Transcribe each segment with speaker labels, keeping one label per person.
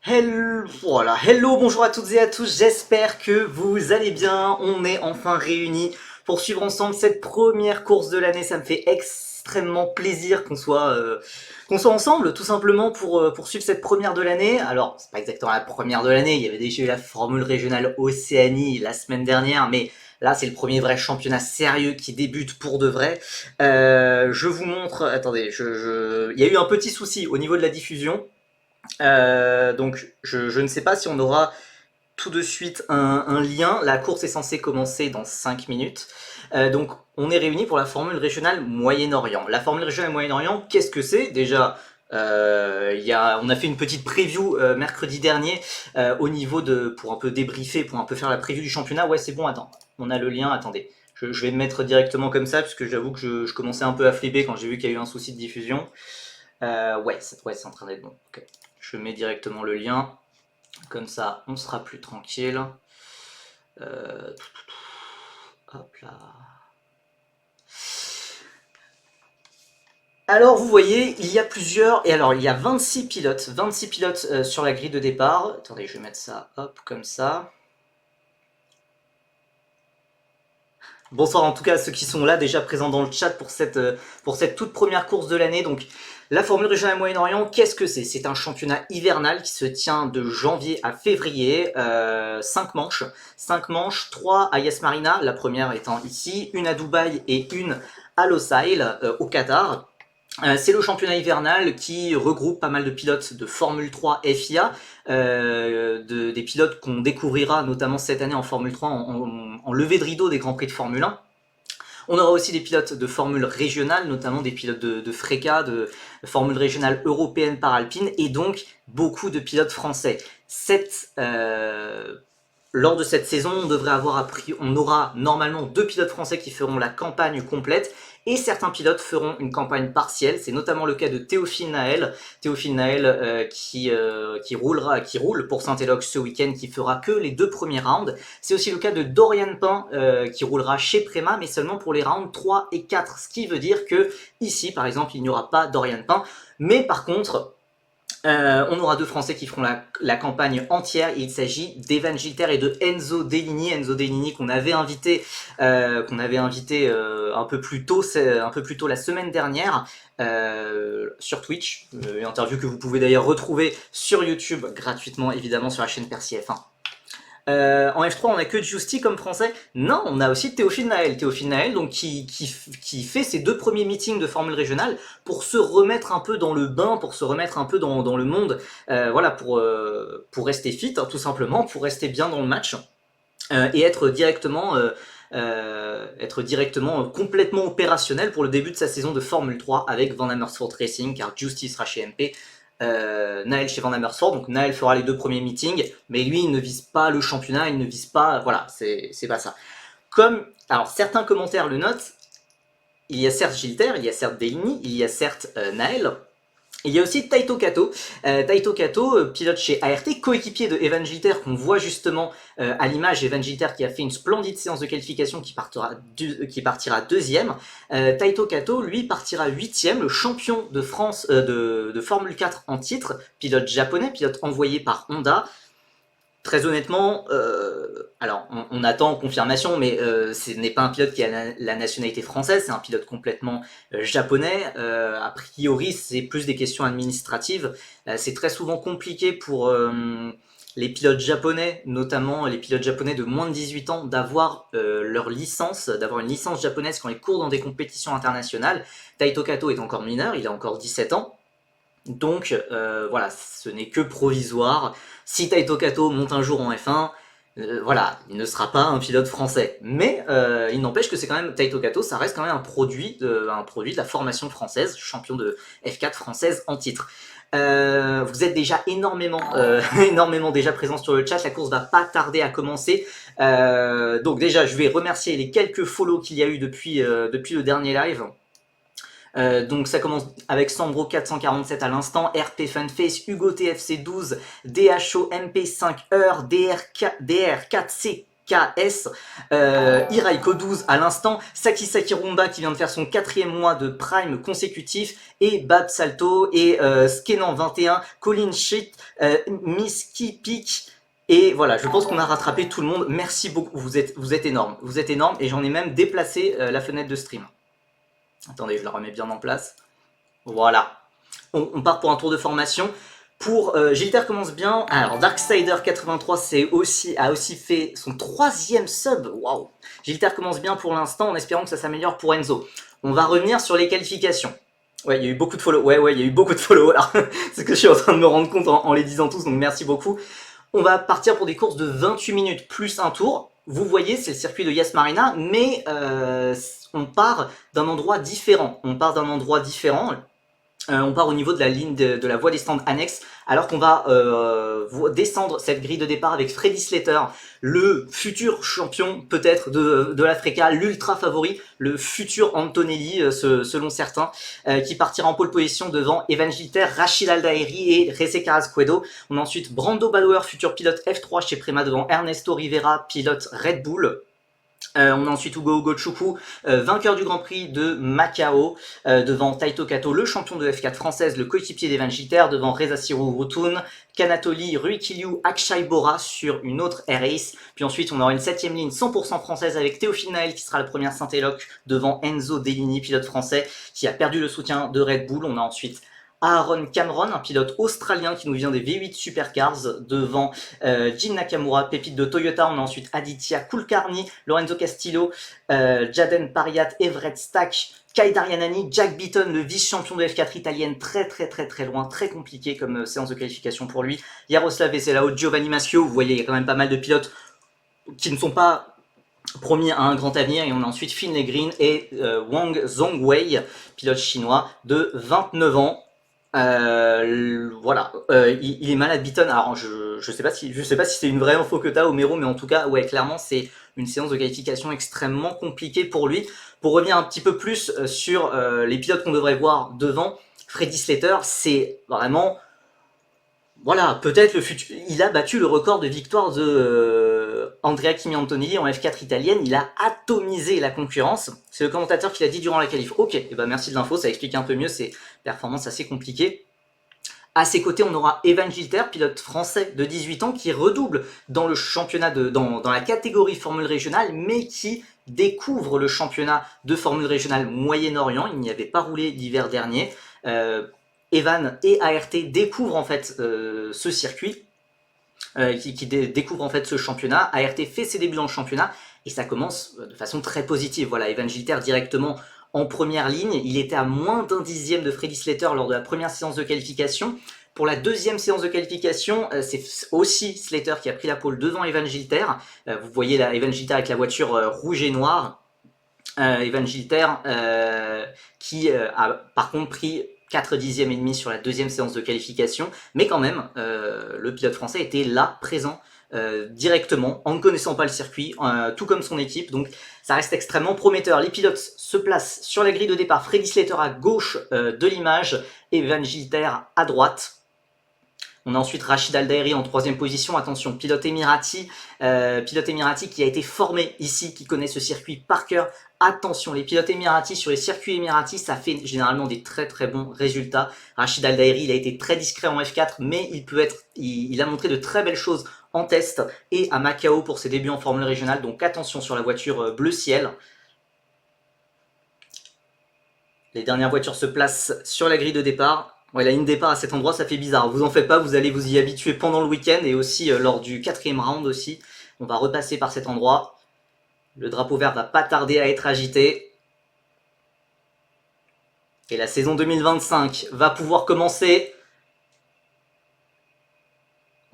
Speaker 1: Hello, bonjour à toutes et à tous, j'espère que vous allez bien. On est enfin réunis pour suivre ensemble cette première course de l'année. Ça me fait extrêmement plaisir qu'on soit ensemble, tout simplement pour suivre cette première de l'année. Alors, c'est pas exactement la première de l'année, il y avait déjà eu la Formule régionale Océanie la semaine dernière, mais là c'est le premier vrai championnat sérieux qui débute pour de vrai. Je vous montre, attendez, il y a eu un petit souci au niveau de la diffusion. Donc je ne sais pas si on aura tout de suite un lien. La course est censée commencer dans 5 minutes. Donc on est réunis pour la Formule régionale Moyen-Orient. La Formule régionale Moyen-Orient, qu'est-ce que c'est déjà? On a fait une petite preview mercredi dernier au niveau pour un peu débriefer, pour un peu faire la preview du championnat. Ouais, c'est bon, attends, on a le lien, attendez. Je vais me mettre directement comme ça, parce que j'avoue que je commençais un peu à flipper quand j'ai vu qu'il y a eu un souci de diffusion. Ouais, c'est en train d'être bon. Ok. Je mets directement le lien, comme ça on sera plus tranquille. Euh, Hop là. Alors vous voyez, il y a plusieurs, et alors il y a 26 pilotes sur la grille de départ. Attendez, je vais mettre ça, hop, comme ça. Bonsoir en tout cas à ceux qui sont là déjà présents dans le chat pour cette toute première course de l'année. Donc la Formule régionale Moyen-Orient, qu'est-ce que c'est? C'est un championnat hivernal qui se tient de janvier à février, 5 manches. 5 manches, 3 à Yas Marina, la première étant ici, une à Dubaï et une à Losail au Qatar. C'est le championnat hivernal qui regroupe pas mal de pilotes de Formule 3 FIA, des pilotes qu'on découvrira notamment cette année en Formule 3 en levée de rideau des Grands Prix de Formule 1. On aura aussi des pilotes de Formule régionale, notamment des pilotes de FRECA, de Formule régionale européenne par Alpine, et donc beaucoup de pilotes français. Lors de cette saison, on aura normalement 2 pilotes français qui feront la campagne complète et certains pilotes feront une campagne partielle. C'est notamment le cas de Théophile Naël. Théophile Naël qui roule pour Saint-Éloge ce week-end, qui fera que les 2 premiers rounds. C'est aussi le cas de Dorian Pain qui roulera chez Prema, mais seulement pour les rounds 3 et 4. Ce qui veut dire que ici, par exemple, il n'y aura pas Dorian Pain. Mais par contre, on aura 2 Français qui feront la campagne entière. Il s'agit d'Evan Gilter et de Enzo Dellini. Enzo Dellini qu'on avait invité un peu plus tôt la semaine dernière sur Twitch. Une interview que vous pouvez d'ailleurs retrouver sur YouTube gratuitement, évidemment, sur la chaîne Percy F1. En F3, on a que Giusti comme français. Non, on a aussi Théophile Naël. Théophile Naël, donc, qui fait ses 2 premiers meetings de Formule régionale pour se remettre un peu dans le bain, pour se remettre un peu dans le monde. Voilà, pour rester fit, hein, tout simplement, pour rester bien dans le match. Et être directement complètement opérationnel pour le début de sa saison de Formule 3 avec Van Amersfoort Racing, car Giusti sera chez MP. Naël chez Van Amersfoort, donc Naël fera les 2 premiers meetings, mais lui il ne vise pas le championnat, il ne vise pas, voilà, c'est pas ça. Alors certains commentaires le notent, il y a certes Gilter, il y a certes Dellini, il y a certes Naël, il y a aussi Taito Kato, pilote chez ART, coéquipier de Evan Gilter qu'on voit justement à l'image. Evan Gilter qui a fait une splendide séance de qualification qui partira deuxième. Taito Kato, lui, partira huitième, le champion de France de Formule 4 en titre, pilote japonais, pilote envoyé par Honda. Très honnêtement, alors on attend confirmation, mais ce n'est pas un pilote qui a la nationalité française, c'est un pilote complètement japonais. A priori, c'est plus des questions administratives. C'est très souvent compliqué pour les pilotes japonais, notamment les pilotes japonais de moins de 18 ans, d'avoir leur licence, d'avoir une licence japonaise quand ils courent dans des compétitions internationales. Taito Kato est encore mineur, il a encore 17 ans. Donc voilà, ce n'est que provisoire. Si Taito Kato monte un jour en F1, voilà, il ne sera pas un pilote français. Mais il n'empêche que c'est quand même Taito Kato, ça reste quand même un produit de la formation française, champion de F4 française en titre. Vous êtes déjà énormément déjà présents sur le chat, la course va pas tarder à commencer. Donc déjà, je vais remercier les quelques follow qu'il y a eu depuis le dernier live. Donc ça commence avec Sambro 447 à l'instant, RP Funface, Hugo TFC 12, DHO MP5 Heure, DR4C KS, Hiraiko 12 à l'instant, Saki Sakirumba qui vient de faire son 4e mois de prime consécutif, et Bab Salto, et Skenan 21, Colin Shit, Miski Peak, et voilà, je pense qu'on a rattrapé tout le monde. Merci beaucoup, vous êtes énormes, et j'en ai même déplacé la fenêtre de stream. Attendez, je la remets bien en place. Voilà, on part pour un tour de formation. Pour Gilter commence bien. Alors Darksider83 a aussi fait son 3e sub. Waouh. Gilter commence bien pour l'instant, en espérant que ça s'améliore pour Enzo. On va revenir sur les qualifications. Ouais, il y a eu beaucoup de follow. Ouais, il y a eu beaucoup de follow. C'est ce que je suis en train de me rendre compte en les disant tous, donc merci beaucoup. On va partir pour des courses de 28 minutes plus un tour. Vous voyez, c'est le circuit de Yas Marina, mais on part d'un endroit différent. On part au niveau de la ligne de la voie des stands annexes, alors qu'on va descendre cette grille de départ avec Freddy Slater, le futur champion peut-être de l'Africa, l'ultra favori, le futur Antonelli selon certains, qui partira en pole position devant Evan Gilter, Rachid Aldairi et Reze Carrasquedo. On a ensuite Brando Bauer, futur pilote F3 chez Prema, devant Ernesto Rivera, pilote Red Bull. On a ensuite Hugo Chukwu, vainqueur du Grand Prix de Macao, devant Taito Kato, le champion de F4 française, le coéquipier d'Evan Gilter, devant Reza Siru Rutun, Kanatoli, Rui Killiu, Akshay Bora sur une autre R-Race. Puis ensuite, on aura une 7ème ligne 100% française avec Théophile Naël qui sera la première Saint-Éloque devant Enzo Dellini, pilote français qui a perdu le soutien de Red Bull. On a ensuite Aaron Cameron, un pilote australien qui nous vient des V8 Supercars, devant Jin Nakamura, pépite de Toyota. On a ensuite Aditya Kulkarni, Lorenzo Castillo, Jaden Pariat, Everett Stack, Kai Darianani, Jack Beaton, le vice-champion de F4 italienne, très loin, très compliqué comme séance de qualification pour lui. Jaroslav Veselao, Giovanni Maschio, vous voyez, il y a quand même pas mal de pilotes qui ne sont pas promis à un grand avenir. Et on a ensuite Finlay Green et Wang Zhongwei, pilote chinois de 29 ans. Voilà, il est malade Beaton. Alors je sais pas si c'est une vraie info que t'as, Homero, mais en tout cas, ouais, clairement c'est une séance de qualification extrêmement compliquée pour lui. Pour revenir un petit peu plus sur les pilotes qu'on devrait voir devant, Freddy Slater, c'est vraiment, voilà, peut-être le futur. Il a battu le record de victoire de Andrea Kimi Antonelli en F4 italienne. Il a atomisé la concurrence. C'est le commentateur qui l'a dit durant la qualif. Ok, et ben merci de l'info, ça explique un peu mieux ces performances assez compliquées. À ses côtés, on aura Evan Gilter, pilote français de 18 ans, qui redouble dans le championnat dans la catégorie Formule régionale, mais qui découvre le championnat de Formule régionale Moyen-Orient. Il n'y avait pas roulé l'hiver dernier. Evan et ART découvrent en fait ce circuit, qui découvre en fait ce championnat. ART fait ses débuts dans le championnat et ça commence de façon très positive. Voilà, Evan Gilter directement en première ligne. Il était à moins d'un dixième de Freddy Slater lors de la première séance de qualification. Pour la deuxième séance de qualification, c'est aussi Slater qui a pris la pole devant Evan Gilter. Vous voyez là, Evan Gilter avec la voiture rouge et noire. Evan Gilter qui a par contre pris 4 dixièmes et demi sur la deuxième séance de qualification, mais quand même, le pilote français était là, présent, directement, en ne connaissant pas le circuit, tout comme son équipe, donc ça reste extrêmement prometteur. Les pilotes se placent sur la grille de départ, Freddy Slater à gauche de l'image, Evan Gilter à droite. On a ensuite Rachid Aldairi en 3ème position. Attention, pilote émirati qui a été formé ici, qui connaît ce circuit par cœur. Attention, les pilotes émiratis sur les circuits émiratis, ça fait généralement des très bons résultats. Rachid Aldairi, il a été très discret en F4, mais il a montré de très belles choses en test et à Macao pour ses débuts en Formule régionale. Donc attention sur la voiture bleu ciel. Les dernières voitures se placent sur la grille de départ. Ouais, la ligne de départ à cet endroit, ça fait bizarre. Vous en faites pas, vous allez vous y habituer pendant le week-end et aussi lors du 4e round aussi. On va repasser par cet endroit. Le drapeau vert va pas tarder à être agité. Et la saison 2025 va pouvoir commencer.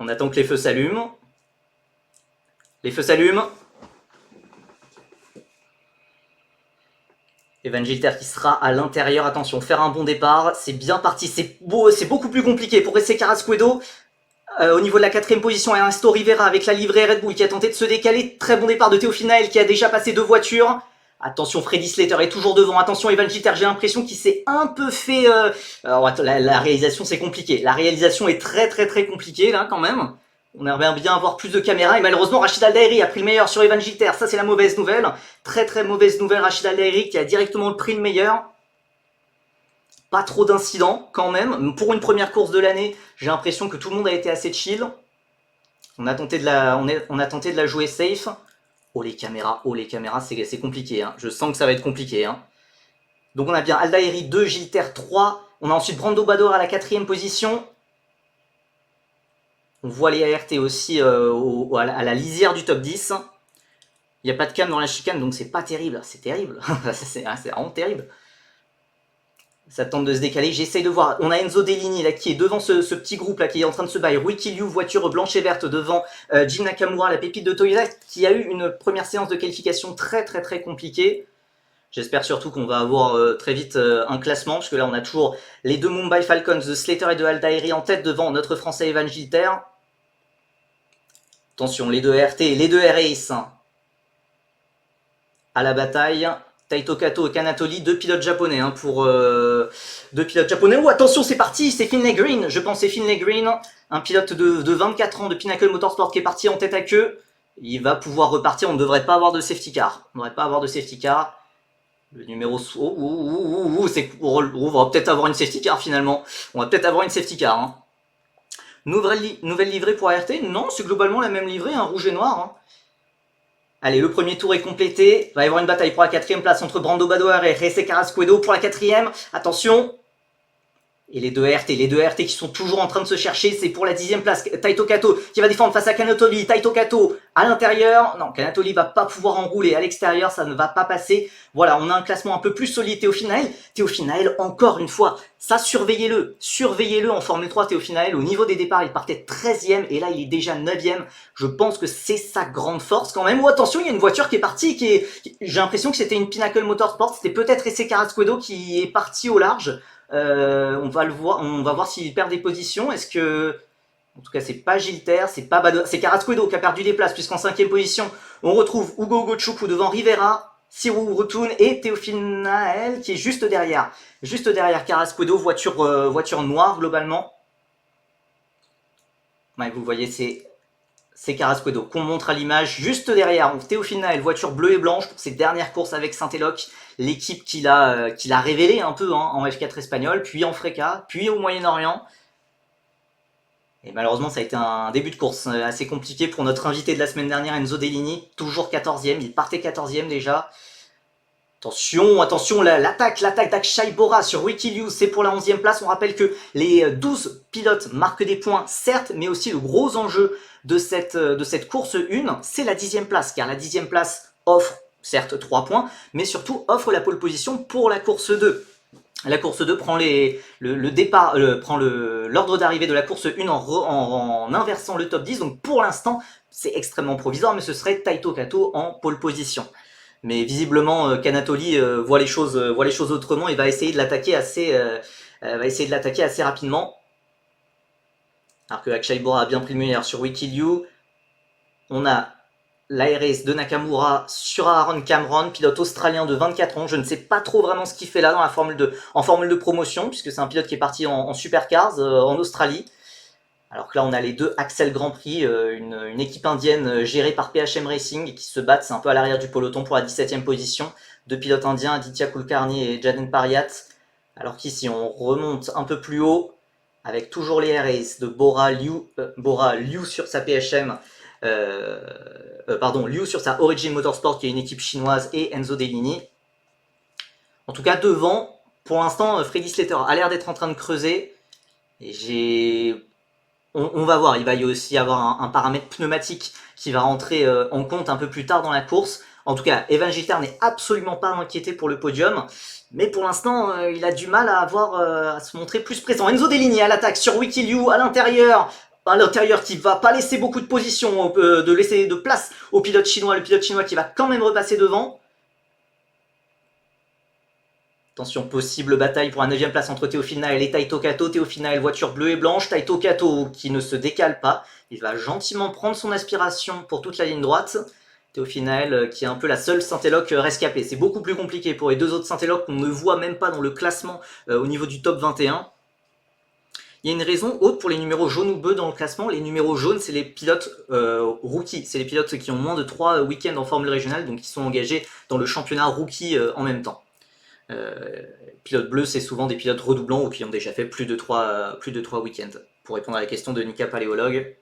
Speaker 1: On attend que les feux s'allument. Les feux s'allument. Evan Gilter qui sera à l'intérieur. Attention, faire un bon départ. C'est bien parti. C'est beaucoup plus compliqué pour Reze Carrasquedo. Au niveau de la 4e position, Ernesto Rivera avec la livrée Red Bull qui a tenté de se décaler. Très bon départ de Théophile Naël qui a déjà passé 2 voitures. Attention, Freddy Slater est toujours devant. Attention, Evan Gilter, j'ai l'impression qu'il s'est un peu fait... Alors, la réalisation, c'est compliqué. La réalisation est très compliquée, là, quand même. On aimerait bien avoir plus de caméras. Et malheureusement, Rachid Al-Daïri a pris le meilleur sur Evan Gilter. Ça, c'est la mauvaise nouvelle. Très très mauvaise nouvelle. Rachid Al-Daïri qui a directement pris le meilleur. Pas trop d'incidents quand même. Pour une première course de l'année, j'ai l'impression que tout le monde a été assez chill. On a tenté de la jouer safe. Oh les caméras, c'est compliqué. Hein. Je sens que ça va être compliqué. Hein. Donc on a bien Al-Daïri 2, Gilter 3. On a ensuite Brando Bador à la 4e position. On voit les ART aussi à la lisière du top 10. Il n'y a pas de cam dans la chicane, donc c'est pas terrible. C'est terrible. c'est vraiment terrible. Ça tente de se décaler. J'essaye de voir. On a Enzo Dellini là, qui est devant ce petit groupe là, qui est en train de se bailler. Rui Killiu, voiture blanche et verte devant Jim Nakamura, la pépite de Toyota, qui a eu une première séance de qualification très très très compliquée. J'espère surtout qu'on va avoir très vite un classement, parce que là on a toujours les deux Mumbai Falcons de Slater et de Al-Daïri en tête devant notre Français Evan Gilter. Attention, les deux RT et les deux RACE à la bataille. Taito Kato et Kanatoli, deux pilotes japonais deux pilotes japonais. Oh attention, c'est parti, c'est Finlay Green. Je pense c'est Finlay Green, un pilote de 24 ans de Pinnacle Motorsport qui est parti en tête à queue. Il va pouvoir repartir, on ne devrait pas avoir de safety car. On ne devrait pas avoir de safety car. Le numéro... on va peut-être avoir une safety car finalement. On va peut-être avoir une safety car. Hein. Nouvelle livrée pour ART? Non, c'est globalement la même livrée, hein, rouge et noir. Hein. Allez, le premier tour est complété. Il va y avoir une bataille pour la 4e place entre Brando Badoer et Jesse Carrasquedo pour la 4e. Attention. Et les deux RT qui sont toujours en train de se chercher, c'est pour la 10e place. Taito Kato qui va défendre face à Kanatoli. Taito Kato à l'intérieur. Non, Kanatoli va pas pouvoir enrouler à l'extérieur, ça ne va pas passer. Voilà, on a un classement un peu plus solide. Théophile Nael, encore une fois, ça surveillez-le. Surveillez-le en Formule 3, Théophile Nael. Au niveau des départs, il partait 13e et là, il est déjà 9e. Je pense que c'est sa grande force quand même. Oh, attention, il y a une voiture qui est partie. J'ai l'impression que c'était une Pinnacle Motorsport. C'était peut-être Jesse Carrasquedo qui est parti au large. On va voir s'il perd des positions. Est-ce que... En tout cas, c'est pas Gilter, c'est pas Badoer, c'est Carrasquedo qui a perdu des places, puisqu'en 5e position, on retrouve Hugo Gochoukou devant Rivera, Cyril Rotun et Théophile Nael qui est juste derrière. Juste derrière Carrasquedo, voiture noire globalement. Ouais, vous voyez, c'est Carrasquedo qu'on montre à l'image. Juste derrière, Théophile Nael, voiture bleue et blanche pour ses dernières courses avec Saint-Eloc. L'équipe qu'il a révélée un peu hein, en F4 espagnol, puis en FRECA, puis au Moyen-Orient. Et malheureusement, ça a été un début de course assez compliqué pour notre invité de la semaine dernière, Enzo Dellini, toujours 14e, il partait 14e déjà. Attention, l'attaque d'Akshay Bora sur Wikiliu, c'est pour la 11e place. On rappelle que les 12 pilotes marquent des points, certes, mais aussi le gros enjeu de cette course 1, c'est la 10e place, car la 10e place offre, certes, 3 points, mais surtout offre la pole position pour la course 2. La course 2 prend l'ordre d'arrivée de la course 1 en inversant le top 10. Donc pour l'instant, c'est extrêmement provisoire, mais ce serait Taito Kato en pole position. Mais visiblement, Kanatoli voit les choses autrement et va essayer de l'attaquer assez rapidement. Alors que Akshay Bora a bien pris le meilleur sur Wikiliu. On a l'ARS de Nakamura sur Aaron Cameron, pilote australien de 24 ans. Je ne sais pas trop vraiment ce qu'il fait là dans en formule de promotion, puisque c'est un pilote qui est parti en Supercars en Australie. Alors que là, on a les deux Axel Grand Prix, une équipe indienne gérée par PHM Racing qui se battent, c'est un peu à l'arrière du peloton pour la 17e position. Deux pilotes indiens, Aditya Kulkarni et Jaden Pariat. Alors qu'ici, on remonte un peu plus haut, avec toujours les RAs de Bora Liu sur sa PHM, Liu sur sa Origin Motorsport qui est une équipe chinoise et Enzo Dellini. En tout cas devant, pour l'instant Freddy Slater a l'air d'être en train de creuser et on va voir, il va y aussi avoir un paramètre pneumatique qui va rentrer en compte un peu plus tard dans la course. En tout cas, Evan Gilter n'est absolument pas inquiété pour le podium, mais pour l'instant il a du mal à se montrer plus présent. Enzo Dellini à l'attaque sur Wikiliu à l'intérieur qui va pas laisser beaucoup de position, laisser de place au pilote chinois, le pilote chinois qui va quand même repasser devant. Attention, possible bataille pour la 9e place entre Théophile Nael et Taito Kato. Théophile Nael, voiture bleue et blanche. Taito Kato qui ne se décale pas. Il va gentiment prendre son aspiration pour toute la ligne droite. Théophile Nael qui est un peu la seule Saint-Eloc rescapée. C'est beaucoup plus compliqué pour les deux autres Saint-Eloc qu'on ne voit même pas dans le classement au niveau du top 21. Il y a une raison haute pour les numéros jaunes ou bleus dans le classement. Les numéros jaunes, c'est les pilotes rookies. C'est les pilotes qui ont moins de 3 week-ends en Formule régionale, donc qui sont engagés dans le championnat rookie en même temps. Pilote bleu, c'est souvent des pilotes redoublants ou qui ont déjà fait plus de 3 week-ends. Pour répondre à la question de Nika Paléologue.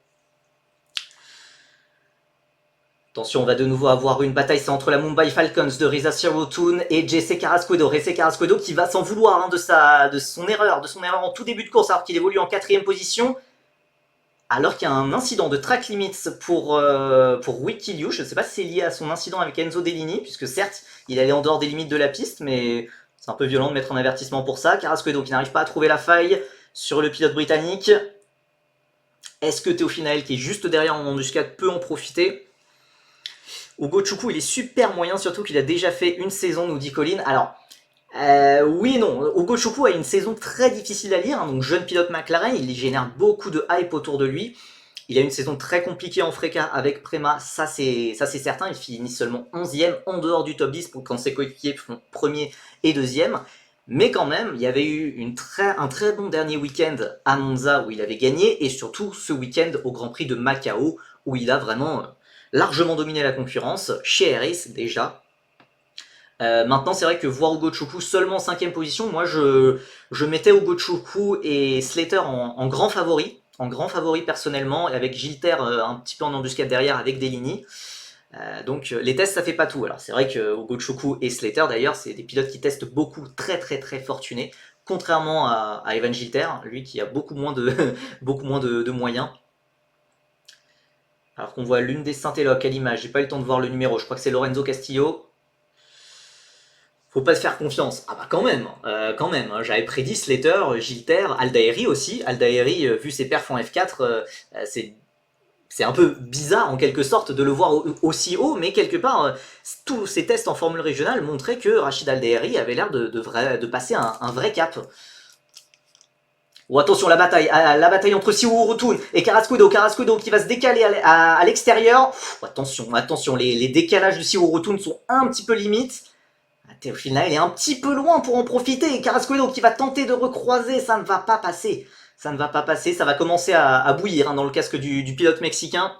Speaker 1: Attention, on va de nouveau avoir une bataille, c'est entre la Mumbai Falcons de Risa Sirotun et Jesse Carrasquedo. Jesse Carrasquedo qui va s'en vouloir de son erreur en tout début de course, alors qu'il évolue en 4ème position. Alors qu'il y a un incident de track limits pour Wikiliu. Je ne sais pas si c'est lié à son incident avec Enzo Dellini, puisque certes, il allait en dehors des limites de la piste, mais c'est un peu violent de mettre un avertissement pour ça. Carrasquedo qui n'arrive pas à trouver la faille sur le pilote britannique. Est-ce que Théo Finael, qui est juste derrière en embuscade, peut en profiter? Ugo Chukwu, il est super moyen, surtout qu'il a déjà fait une saison, nous dit Colin. Alors, oui et non. Ugo Chukwu a une saison très difficile à lire, hein, donc jeune pilote McLaren, il génère beaucoup de hype autour de lui. Il a une saison très compliquée en Freca avec Prema, ça c'est certain. Il finit seulement 11ème en dehors du top 10 quand ses coéquipiers font premier et deuxième. Mais quand même, il y avait eu un très bon dernier week-end à Monza où il avait gagné, et surtout ce week-end au Grand Prix de Macao où il a vraiment largement dominé la concurrence, chez RS déjà. Maintenant, c'est vrai que voir Ugo Chukwu seulement 5ème position, moi je mettais Ugo Chukwu et Slater en grand favori personnellement, et avec Gilter un petit peu en embuscade derrière avec Dellini. Donc les tests ça fait pas tout. Alors c'est vrai que Ugo Chukwu et Slater d'ailleurs c'est des pilotes qui testent beaucoup, très fortunés, contrairement à Evan Gilter, lui qui a beaucoup moins de moyens. Alors qu'on voit l'une des Saint-Éloque à l'image, j'ai pas eu le temps de voir le numéro, je crois que c'est Lorenzo Castillo. Faut pas se faire confiance. Ah bah quand même, hein. J'avais prédit Slater, Gilter, Aldaeri aussi. Aldaeri, vu ses perfs en F4, c'est un peu bizarre en quelque sorte de le voir aussi haut, mais quelque part, tous ces tests en Formule régionale montraient que Rachid Aldaeri avait l'air de passer un vrai cap. Oh, attention, la bataille entre Siwoo Rotun et Carrasquedo qui va se décaler à l'extérieur. Attention, les décalages de Siwoo Rotun sont un petit peu limites. Théo Finael est un petit peu loin pour en profiter. Et Carrasquedo qui va tenter de recroiser, ça ne va pas passer. Ça va commencer à bouillir dans le casque du pilote mexicain.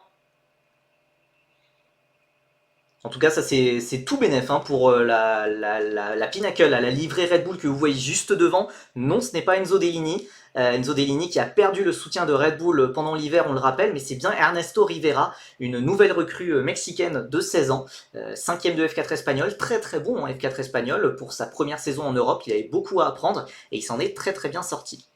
Speaker 1: En tout cas, ça c'est tout bénef pour la Pinnacle, la livrée Red Bull que vous voyez juste devant. Non, ce n'est pas Enzo Dellini. Enzo Dellini qui a perdu le soutien de Red Bull pendant l'hiver, on le rappelle, mais c'est bien Ernesto Rivera, une nouvelle recrue mexicaine de 16 ans, 5ème de F4 espagnol, très bon en F4 espagnol. Pour sa première saison en Europe, il avait beaucoup à apprendre et il s'en est très bien sorti.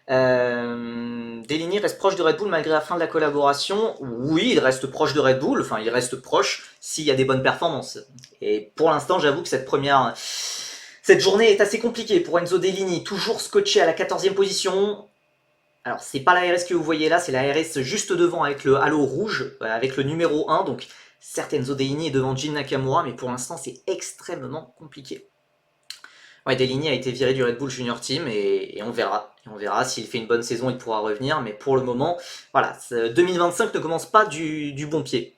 Speaker 1: Dellini reste proche de Red Bull malgré la fin de la collaboration. Oui, il reste proche de Red Bull, enfin il reste proche s'il y a des bonnes performances. Et pour l'instant, j'avoue que cette journée est assez compliquée pour Enzo Dellini, toujours scotché à la 14ème position. Alors c'est pas la RS que vous voyez là, c'est la RS juste devant avec le halo rouge, avec le numéro 1. Donc certes Enzo Dellini est devant Jin Nakamura, mais pour l'instant c'est extrêmement compliqué. Ouais, Dellini a été viré du Red Bull Junior Team et on verra. Et on verra s'il fait une bonne saison, il pourra revenir. Mais pour le moment, voilà, 2025 ne commence pas du bon pied.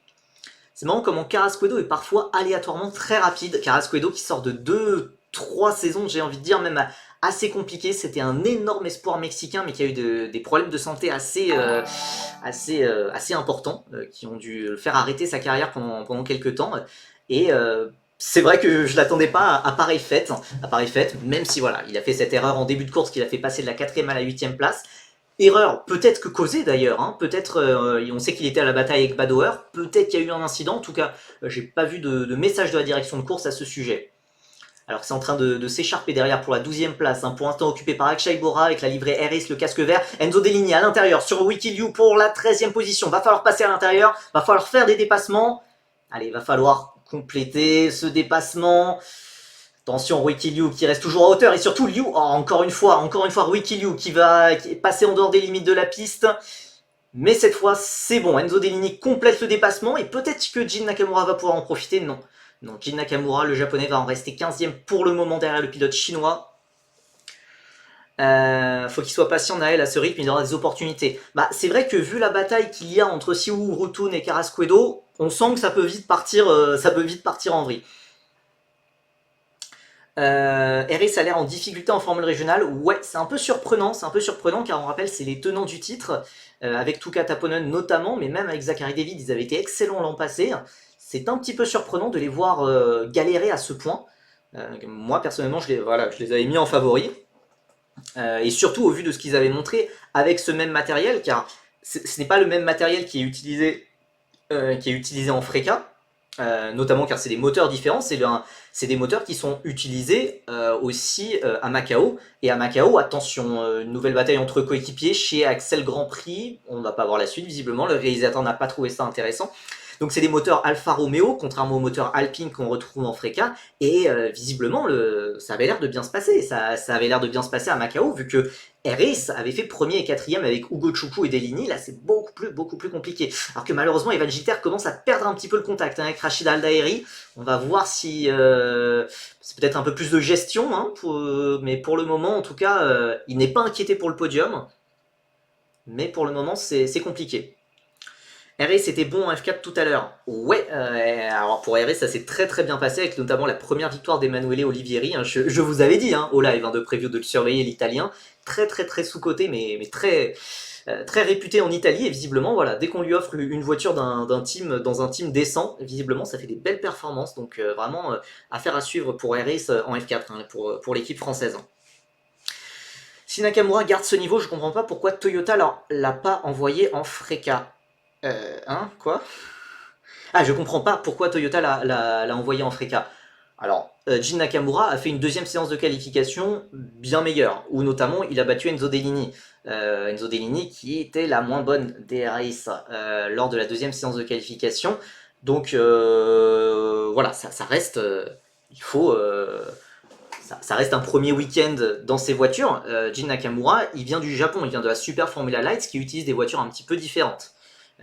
Speaker 1: C'est marrant comment Carrasquedo est parfois aléatoirement très rapide. Carrasquedo qui sort de 2-3 saisons, j'ai envie de dire, même assez compliquées. C'était un énorme espoir mexicain, mais qui a eu des problèmes de santé assez importants, qui ont dû le faire arrêter sa carrière pendant quelques temps. Et c'est vrai que je l'attendais pas à pareille fête, même si voilà, il a fait cette erreur en début de course qui l'a fait passer de la 4ème à la 8ème place. Erreur peut-être que causée d'ailleurs, hein. Peut-être, on sait qu'il était à la bataille avec Badoer, peut-être qu'il y a eu un incident, en tout cas, j'ai pas vu de message de la direction de course à ce sujet. Alors que c'est en train de s'écharper derrière pour la 12ème place, hein, pour l'instant occupé par Akshay Bora avec la livrée RS, le casque vert. Enzo Dellini à l'intérieur sur Wikiliu pour la 13ème position, va falloir passer à l'intérieur, va falloir faire des dépassements. Allez, va falloir compléter ce dépassement. Attention, Wikiliu qui reste toujours à hauteur, et surtout Liu, encore une fois Wikiliu qui est passé en dehors des limites de la piste. Mais cette fois, c'est bon, Enzo Dellini complète le dépassement, et peut-être que Jin Nakamura va pouvoir en profiter. Non, Jin Nakamura, le japonais, va en rester 15ème pour le moment derrière le pilote chinois. Faut qu'il soit patient, Naël, à ce rythme, il aura des opportunités. Bah, c'est vrai que vu la bataille qu'il y a entre Siwoo Rotun et Carrasquedo, on sent que ça peut vite partir en vrille. Harris a l'air en difficulté en formule régionale. Ouais, c'est un peu surprenant car on rappelle c'est les tenants du titre, avec Tuka Taponen notamment, mais même avec Zachary David, ils avaient été excellents l'an passé. C'est un petit peu surprenant de les voir galérer à ce point. Moi personnellement, je les avais mis en favori. Et surtout au vu de ce qu'ils avaient montré avec ce même matériel, car ce n'est pas le même matériel qui est utilisé en Freca. Notamment car c'est des moteurs différents, c'est des moteurs qui sont utilisés aussi à Macao. Et à Macao, attention, une nouvelle bataille entre coéquipiers chez Axel Grand Prix. On ne va pas voir la suite, visiblement, le réalisateur n'a pas trouvé ça intéressant. Donc c'est des moteurs Alfa Romeo, contrairement aux moteurs Alpine qu'on retrouve en Freca, et visiblement ça avait l'air de bien se passer, ça avait l'air de bien se passer à Macao, vu que RS avait fait premier et quatrième avec Ugo Chukwu et Deligny, là c'est beaucoup plus compliqué. Alors que malheureusement Evan Gilter commence à perdre un petit peu le contact avec Rachid Aldaeri, on va voir si c'est peut-être un peu plus de gestion, hein, mais pour le moment en tout cas il n'est pas inquiété pour le podium, mais pour le moment c'est compliqué. RS était bon en F4 tout à l'heure. Ouais, alors pour RS ça s'est très bien passé avec notamment la première victoire d'Emanuele Olivieri. Hein. Je vous avais dit au live de preview de le surveiller, l'italien. Très sous-coté mais très réputé en Italie. Et visiblement, voilà, dès qu'on lui offre une voiture dans un team décent, visiblement ça fait des belles performances. Donc vraiment affaire à suivre pour RS en F4 pour l'équipe française. Si Nakamura garde ce niveau, je comprends pas pourquoi Toyota l'a pas envoyé en Freca. Quoi? Ah, je comprends pas pourquoi Toyota l'a envoyé en Freca. Alors, Jin Nakamura a fait une deuxième séance de qualification bien meilleure, où notamment il a battu Enzo Deligny. Enzo Deligny qui était la moins bonne des races lors de la deuxième séance de qualification. Donc voilà, ça reste... il faut... ça reste un premier week-end dans ces voitures. Jin Nakamura, il vient du Japon, il vient de la Super Formula Light qui utilise des voitures un petit peu différentes,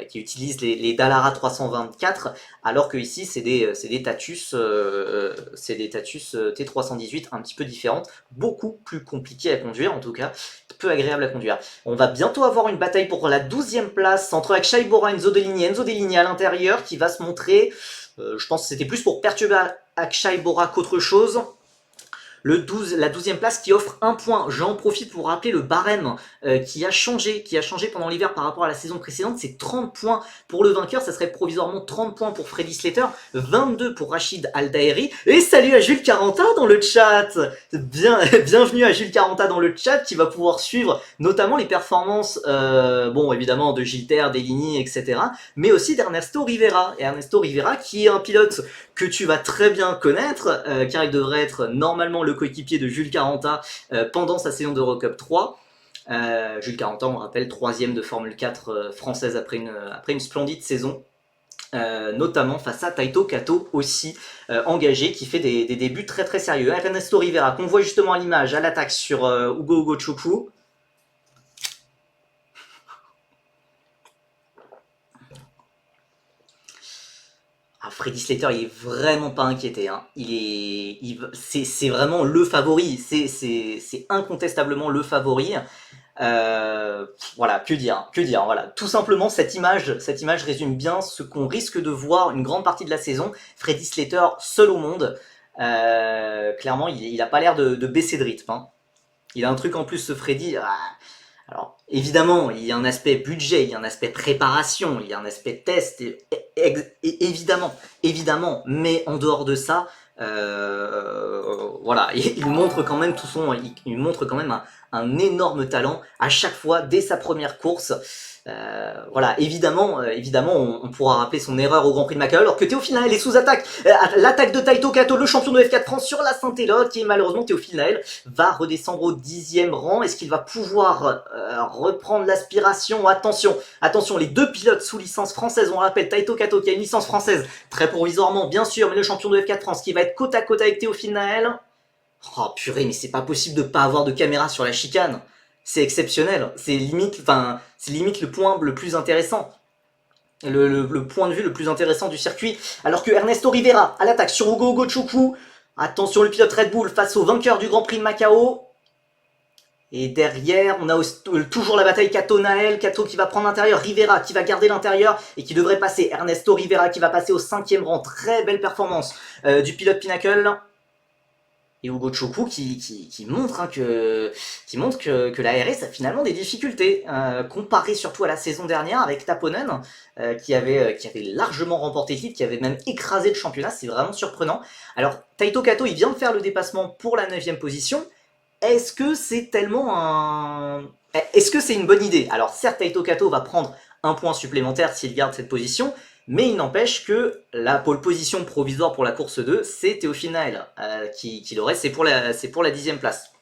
Speaker 1: qui utilisent les Dallara 324, alors que ici c'est des Tatus T318 un petit peu différentes, beaucoup plus compliquées à conduire en tout cas, peu agréable à conduire. On va bientôt avoir une bataille pour la 12e place entre Akshay Bora et Enzo Deligny à l'intérieur qui va se montrer, je pense que c'était plus pour perturber Akshay Bora qu'autre chose. La 12e place qui offre un point. J'en profite pour rappeler le barème qui a changé pendant l'hiver par rapport à la saison précédente. C'est 30 points pour le vainqueur. Ça serait provisoirement 30 points pour Freddy Slater, 22 pour Rachid Aldaeri. Et salut à Jules Caranta dans le chat. Bienvenue à Jules Caranta dans le chat qui va pouvoir suivre notamment les performances, bon évidemment de Gilter, Deligny, etc. Mais aussi d'Ernesto Rivera. Et Ernesto Rivera qui est un pilote que tu vas très bien connaître, car il devrait être normalement le coéquipier de Jules Caranta pendant sa saison d'Eurocup 3. Jules Caranta, on rappelle, 3ème de Formule 4 française après une splendide saison, notamment face à Taito Kato aussi engagé, qui fait des débuts très sérieux. Ernesto Rivera, qu'on voit justement à l'image, à l'attaque sur Ugo Chukwu. Ah, Freddy Slater, il est vraiment pas inquiété. Hein. C'est vraiment le favori. C'est incontestablement le favori. Voilà, que dire. Voilà, tout simplement cette image résume bien ce qu'on risque de voir une grande partie de la saison. Freddy Slater seul au monde. Clairement, il a pas l'air de baisser de rythme. Hein. Il a un truc en plus, ce Freddy. Alors, évidemment, il y a un aspect budget, il y a un aspect préparation, il y a un aspect test, évidemment, mais en dehors de ça, voilà, il montre quand même il montre quand même un énorme talent à chaque fois dès sa première course. Voilà, évidemment, on pourra rappeler son erreur au Grand Prix de Macao, alors que Théophile Nael est sous attaque. L'attaque de Taito Kato, le champion de F4 France sur la Saint-Élode, qui malheureusement Théophile Nael va redescendre au 10e rang. Est-ce qu'il va pouvoir reprendre l'aspiration? Attention, les deux pilotes sous licence française, on rappelle Taito Kato qui a une licence française, très provisoirement bien sûr, mais le champion de F4 France qui va être côte à côte avec Théophile Nael. Oh purée, mais c'est pas possible de pas avoir de caméra sur la chicane. C'est exceptionnel, c'est limite le point le plus intéressant, le point de vue le plus intéressant du circuit. Alors que Ernesto Rivera à l'attaque sur Ugo Chukwu. Attention, le pilote Red Bull face au vainqueur du Grand Prix de Macao. Et derrière, on a toujours la bataille Kato-Nael. Kato qui va prendre l'intérieur, Rivera qui va garder l'intérieur et qui devrait passer. Ernesto Rivera qui va passer au 5e rang. Très belle performance du pilote Pinnacle. Et Hugo Chukwu qui montre, que la RS a finalement des difficultés, comparé surtout à la saison dernière avec Taponen, qui avait largement remporté le titre, qui avait même écrasé le championnat, c'est vraiment surprenant. Alors, Taito Kato, il vient de faire le dépassement pour la 9ème position. Est-ce que c'est tellement un... Est-ce que c'est une bonne idée? Alors, certes, Taito Kato va prendre un point supplémentaire s'il garde cette position, mais il n'empêche que la pole position provisoire pour la course 2, c'est Théophile Naël qui l'aurait, c'est pour la 10ème place.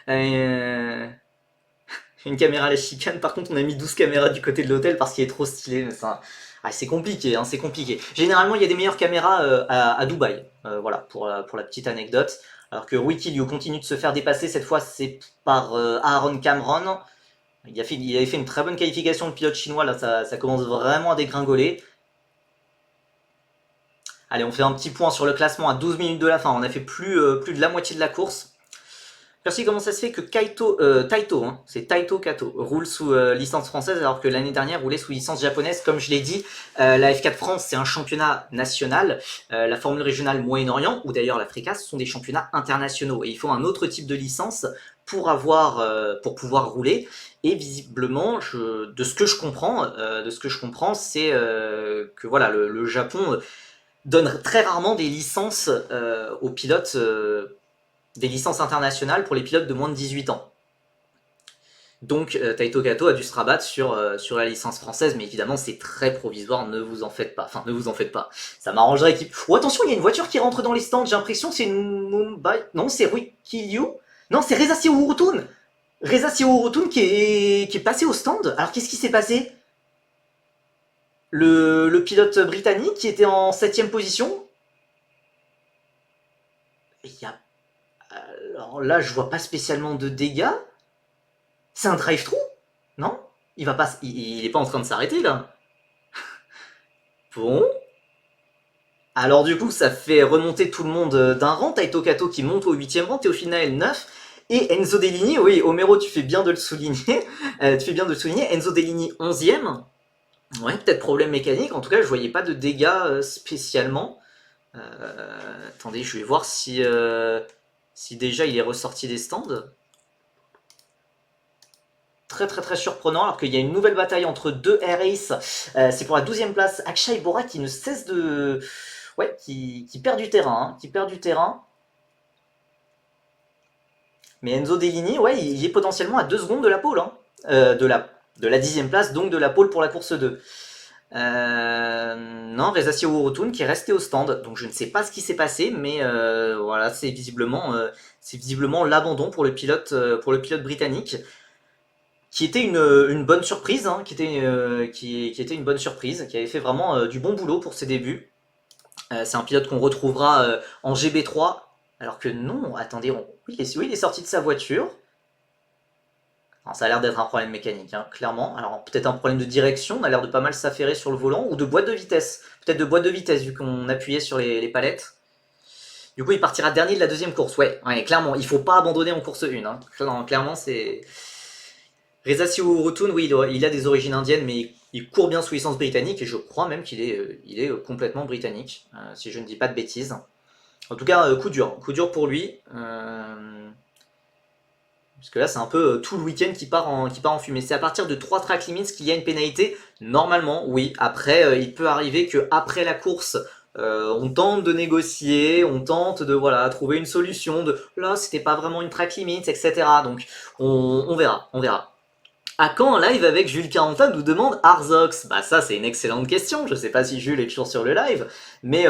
Speaker 1: Une caméra à la chicane, par contre on a mis 12 caméras du côté de l'hôtel parce qu'il est trop stylé, mais ça... c'est compliqué, c'est compliqué. Généralement il y a des meilleures caméras à Dubaï, voilà, pour la petite anecdote. Alors que Wiki Liu continue de se faire dépasser, cette fois c'est par Aaron Cameron. Il avait fait une très bonne qualification de pilote chinois, là ça commence vraiment à dégringoler. Allez, on fait un petit point sur le classement à 12 minutes de la fin, on a fait plus de la moitié de la course. Merci, comment ça se fait que c'est Taito Kato, roule sous licence française alors que l'année dernière roulait sous licence japonaise. Comme je l'ai dit, la F4 France c'est un championnat national, la Formule régionale Moyen-Orient ou d'ailleurs l'Africa, ce sont des championnats internationaux et il faut un autre type de licence pour pouvoir rouler. Et visiblement, de ce que je comprends, c'est que voilà, le Japon donne très rarement des licences aux pilotes. Des licences internationales pour les pilotes de moins de 18 ans. Donc Taito Kato a dû se rabattre sur la licence française, mais évidemment c'est très provisoire, ne vous en faites pas. Enfin, ne vous en faites pas. Ça m'arrangerait qu'il... Oh attention, il y a une voiture qui rentre dans les stands, j'ai l'impression que c'est une Mumbai... Non, c'est Wiki Liu. Non, c'est Reza Siwurutun. Reza Siwurutun qui est passé au stand. Alors qu'est-ce qui s'est passé? Le pilote britannique qui était en 7ème position. Il y a... Alors là, je vois pas spécialement de dégâts. C'est un drive-thru? Non? Il est pas en train de s'arrêter là. Bon. Alors du coup, ça fait remonter tout le monde d'un rang. Taito Kato qui monte au 8ème rang, Théophile Naël 9. Et Enzo Dellini, oui, Homero, tu fais bien de le souligner. Enzo Dellini 11ème. Ouais, peut-être problème mécanique. En tout cas, je voyais pas de dégâts spécialement. Attendez, je vais voir si déjà il est ressorti des stands. Très surprenant, alors qu'il y a une nouvelle bataille entre deux Air Ace. C'est pour la 12ème place. Akshay Bora qui ne cesse de... Ouais, qui perd du terrain. Mais Enzo Dellini, ouais, il est potentiellement à 2 secondes de la pole. De la 10ème place, donc de la pole pour la course 2. Non, Reza Siwurutun qui est resté au stand. Donc je ne sais pas ce qui s'est passé, mais voilà, c'est visiblement l'abandon pour le pilote britannique. Qui était une bonne surprise, qui était une bonne surprise, qui avait fait vraiment du bon boulot pour ses débuts. C'est un pilote qu'on retrouvera en GB3, alors que non, attendez, oui, il est sorti de sa voiture. Alors, ça a l'air d'être un problème mécanique, clairement. Alors peut-être un problème de direction, on a l'air de pas mal s'affairer sur le volant, ou de boîte de vitesse. Peut-être de boîte de vitesse, vu qu'on appuyait sur les palettes. Du coup, il partira dernier de la 2ème course. Ouais, clairement, il faut pas abandonner en course 1. Clairement, c'est... Reza Siwurutun, oui, il a des origines indiennes, mais il court bien sous licence britannique, et je crois même qu'il est complètement britannique, si je ne dis pas de bêtises. En tout cas, coup dur pour lui. Parce que là, c'est un peu tout le week-end qui part en fumée. C'est à partir de 3 track limits qu'il y a une pénalité. Normalement, oui. Après, il peut arriver qu'après la course, on tente de négocier, on tente de trouver une solution. Là, c'était pas vraiment une track limit, etc. Donc, on verra. À quand un live avec Jules 40 nous demande Arzox? Bah ça c'est une excellente question, je sais pas si Jules est toujours sur le live, mais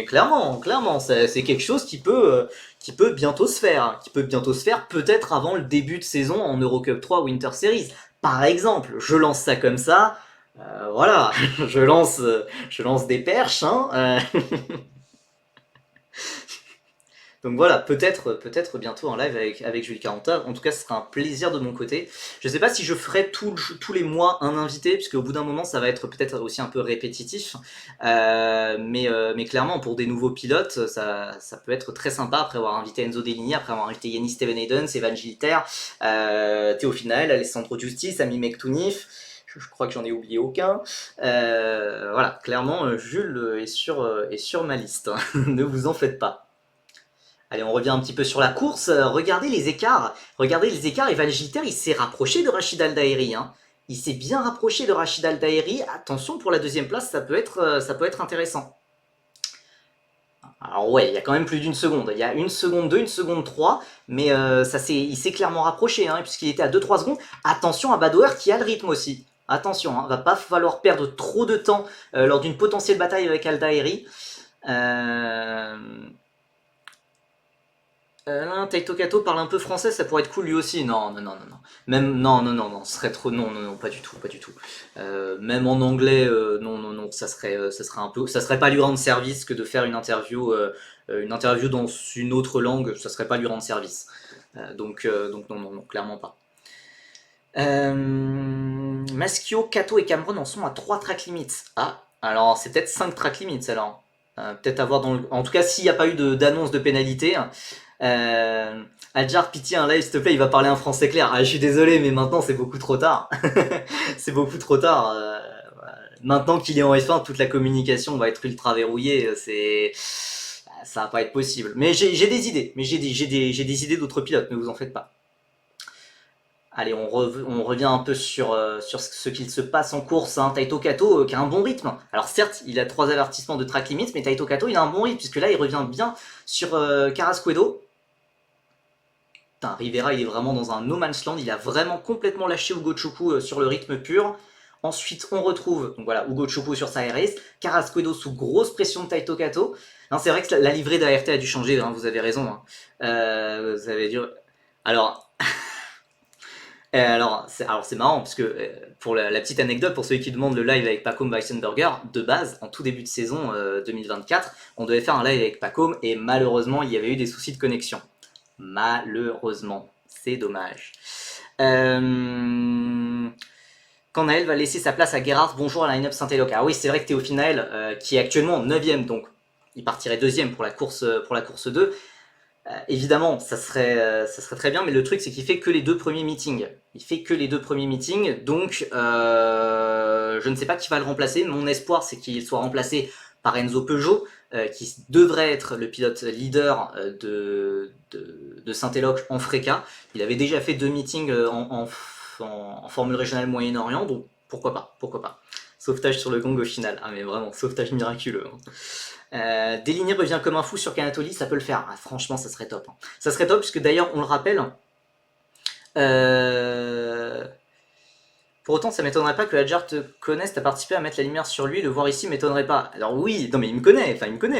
Speaker 1: clairement, c'est quelque chose qui peut bientôt se faire, peut-être avant le début de saison en Eurocup 3 Winter Series. Par exemple, je lance ça comme ça, voilà, je lance des perches, Donc voilà, peut-être bientôt un live avec Jules Caranta. En tout cas, ce sera un plaisir de mon côté. Je sais pas si je ferai tous les mois un invité, puisque au bout d'un moment, ça va être peut-être aussi un peu répétitif. Mais clairement, pour des nouveaux pilotes, ça peut être très sympa après avoir invité Enzo Dellini, après avoir invité Yannis Stevenhaden, Evan Gilter, Théophile Naël, Alessandro Giusti, Sami Mektounif. Je crois que j'en ai oublié aucun. Voilà, clairement, Jules est sur ma liste. Ne vous en faites pas. Allez, on revient un petit peu sur la course. Regardez les écarts. Regardez les écarts. Evan Gilter, il s'est rapproché de Rachid Al Daeri. Hein. Il s'est bien rapproché de Rachid Al Daeri. Attention, pour la deuxième place, ça peut être intéressant. Alors ouais, il y a quand même plus d'une seconde. Il y a 1 seconde 2, 1 seconde 3, mais il s'est clairement rapproché, hein, puisqu'il était à 2-3 secondes. Attention à Badouer qui a le rythme aussi. Attention, hein, va pas falloir perdre trop de temps lors d'une potentielle bataille avec Al Daeri. Taito Kato parle un peu français, ça pourrait être cool lui aussi. Non, non, non, non, non. Même, non, non, non, non, ce serait trop. Non, non, non, pas du tout, pas du tout. Même en anglais, non, non, non, ça serait un peu. Ça serait pas lui rendre service que de faire une interview dans une autre langue, ça serait pas lui rendre service. Donc non, non, non, clairement pas. Maschio, Kato et Cameron en sont à 3 track limits. Ah, alors c'est peut-être 5 track limits alors. Peut-être avoir dans le... En tout cas, s'il n'y a pas eu d'annonce de pénalité. Adjar, pitié, un live s'il te plaît, il va parler un français clair. Ah, je suis désolé, mais maintenant c'est beaucoup trop tard. C'est beaucoup trop tard. Maintenant qu'il est en F1, toute la communication va être ultra verrouillée. Ça va pas être possible. Mais j'ai des idées. Mais j'ai des idées d'autres pilotes, ne vous en faites pas. Allez, on revient un peu sur ce qu'il se passe en course. Hein. Taito Kato qui a un bon rythme. Alors certes, il a 3 avertissements de track limits, mais Taito Kato il a un bon rythme, puisque là il revient bien sur Carrasquedo. Putain, Rivera il est vraiment dans un no man's land, il a vraiment complètement lâché Ugo Chukwu sur le rythme pur. Ensuite on retrouve, donc voilà, Ugo Chukwu sur sa RS, Carrasquedo sous grosse pression de Taito Kato. Non, c'est vrai que la livrée d'ART a dû changer, hein, vous avez raison. Hein. Vous avez dû... Alors... Alors c'est marrant parce que pour la petite anecdote, pour ceux qui demandent le live avec Pacom Weissenberger, de base, en tout début de saison 2024, on devait faire un live avec Pacom et malheureusement il y avait eu des soucis de connexion. Malheureusement, c'est dommage. Quand Naël va laisser sa place à Gerhardt, bonjour à la line-up Saint-Éloque. Ah oui, c'est vrai que Théophile Naël, qui est actuellement 9ème, donc il partirait 2ème pour la course 2. Évidemment, ça serait très bien, mais le truc c'est qu'il fait que les 2 premiers meetings. Il fait que les 2 premiers meetings, donc je ne sais pas qui va le remplacer. Mon espoir c'est qu'il soit remplacé par Enzo Peugeot, qui devrait être le pilote leader de Saint-Éloque en FRECA. Il avait déjà fait 2 meetings en Formule Régionale Moyen-Orient, donc pourquoi pas, pourquoi pas. Sauvetage sur le gong au final. Ah mais vraiment, sauvetage miraculeux. Déligné revient comme un fou sur Canatoli, ça peut le faire. Ah, franchement, ça serait top. Hein. Ça serait top, puisque d'ailleurs, on le rappelle. Pour autant, ça m'étonnerait pas que Adjar te connaisse, t'as participé à mettre la lumière sur lui, le voir ici m'étonnerait pas. Alors oui, non mais il me connaît,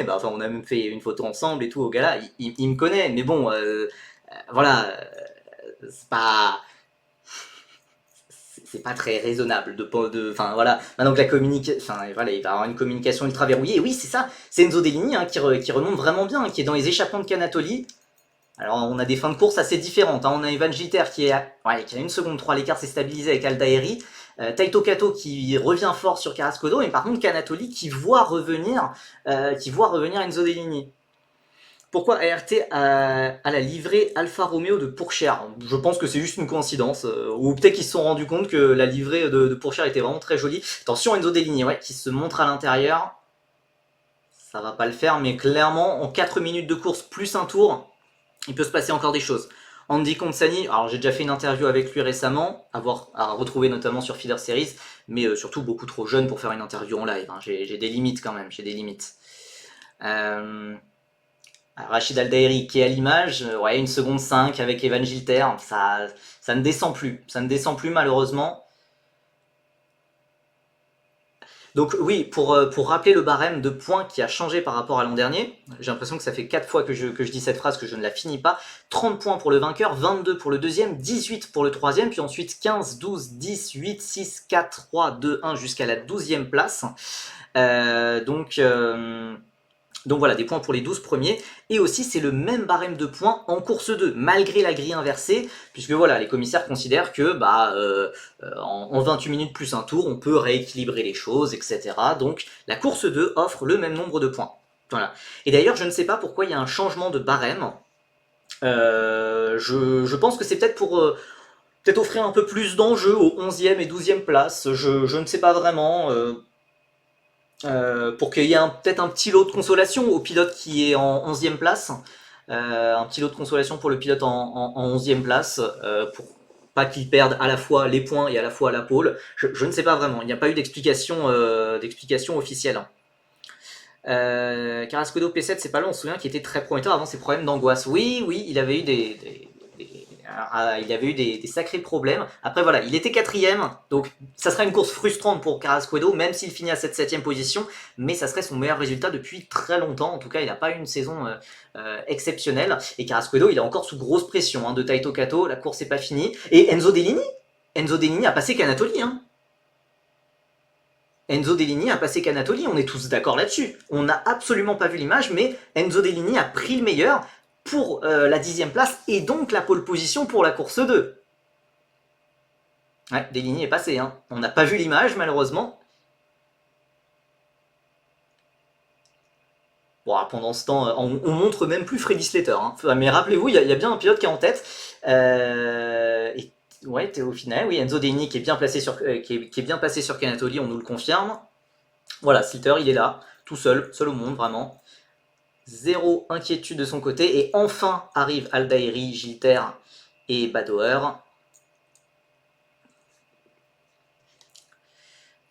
Speaker 1: bah, on a même fait une photo ensemble et tout au gala, il me connaît, mais bon, voilà, c'est pas... C'est pas très raisonnable enfin voilà, maintenant que la communication, voilà, il va avoir une communication ultra verrouillée. Et oui, c'est ça, c'est Enzo Deligny hein, qui remonte vraiment bien, qui est dans les échappements de Canatoli. Alors on a des fins de course assez différentes. Hein. On a Evan Gilter qui a 1 seconde 3, l'écart s'est stabilisé avec Al Daeri. Taito Kato qui revient fort sur Carrasquedo, mais par contre Canatoli qui voit revenir Enzo Deligny. Pourquoi ART a la livrée Alfa Romeo de Pourchère? Je pense que c'est juste une coïncidence, ou peut-être qu'ils se sont rendus compte que la livrée de Pourchère était vraiment très jolie. Attention Enzo Deligny, ouais, qui se montre à l'intérieur. Ça va pas le faire, mais clairement, en 4 minutes de course plus un tour, il peut se passer encore des choses. Andy Consani, alors j'ai déjà fait une interview avec lui récemment, à retrouver notamment sur Feeder Series, mais surtout beaucoup trop jeune pour faire une interview en live. Hein. J'ai des limites quand même, j'ai des limites. Rachid Al Daeri qui est à l'image, ouais, 1 seconde 5 avec Evan Gilter, ça ne descend plus. Ça ne descend plus malheureusement. Donc oui, pour rappeler le barème de points qui a changé par rapport à l'an dernier, j'ai l'impression que ça fait 4 fois que je dis cette phrase, que je ne la finis pas. 30 points pour le vainqueur, 22 pour le deuxième, 18 pour le troisième, puis ensuite 15, 12, 10, 8, 6, 4, 3, 2, 1 jusqu'à la 12e place. Donc voilà, des points pour les 12 premiers. Et aussi, c'est le même barème de points en course 2, malgré la grille inversée, puisque voilà, les commissaires considèrent que en 28 minutes plus un tour, on peut rééquilibrer les choses, etc. Donc la course 2 offre le même nombre de points. Voilà. Et d'ailleurs, je ne sais pas pourquoi il y a un changement de barème. Je pense que c'est peut-être pour... peut-être offrir un peu plus d'enjeux aux 11e et 12e places. Je ne sais pas vraiment... pour qu'il y ait peut-être un petit lot de consolation au pilote qui est en 11e place. Un petit lot de consolation pour le pilote en 11e place, pour pas qu'il perde à la fois les points et à la fois la pole. Je ne sais pas vraiment, il n'y a pas eu d'explication officielle. Carrasquedo P7, c'est pas long, on se souvient qu'il était très prometteur avant ses problèmes d'angoisse. Oui, oui, il avait eu des sacrés problèmes. Après voilà, il était quatrième, donc ça serait une course frustrante pour Carrasquedo, même s'il finit à cette 7ème position, mais ça serait son meilleur résultat depuis très longtemps. En tout cas, il n'a pas eu une saison exceptionnelle. Et Carrasquedo, il est encore sous grosse pression de Taito Kato, la course n'est pas finie. Et Enzo Dellini a passé Canatoli, hein. Enzo Dellini a passé Canatoli, on est tous d'accord là-dessus. On n'a absolument pas vu l'image, mais Enzo Dellini a pris le meilleur pour la 10ème place et donc la pole position pour la course 2. Ouais, Dellini est passé, hein. On n'a pas vu l'image malheureusement. Bon, pendant ce temps, on montre même plus Freddy Slater, hein. Mais rappelez-vous, il y a bien un pilote qui est en tête. Ouais, Théophile, oui, Enzo Dellini qui est bien placé qui est bien passé sur Canatoli, on nous le confirme. Voilà, Slater, il est là, tout seul au monde, vraiment. Zéro inquiétude de son côté. Et enfin arrive Aldairi, Gilter et Badoer.